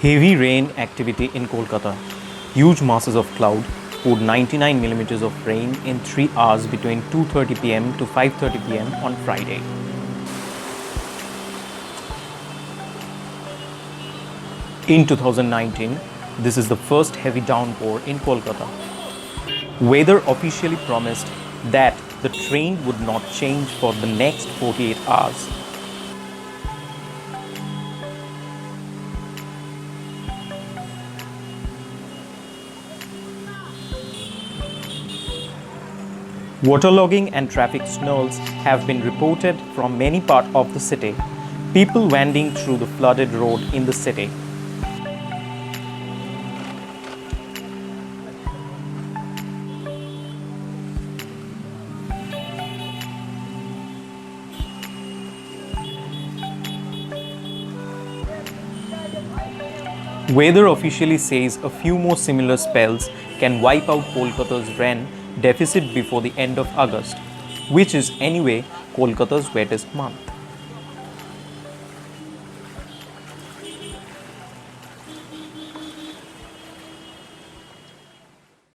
Heavy rain activity in Kolkata. Huge masses of cloud poured 99 millimeters of rain in 3 hours between 2:30 pm to 5:30 pm on Friday. In 2019, this is the first heavy downpour in Kolkata. Weather officially promised that the trend would not change for the next 48 hours. Waterlogging and traffic snarls have been reported from many parts of the city. People wending through the flooded road in the city. Weather officially says a few more similar spells can wipe out Kolkata's rain deficit before the end of August, which is anyway Kolkata's wettest month.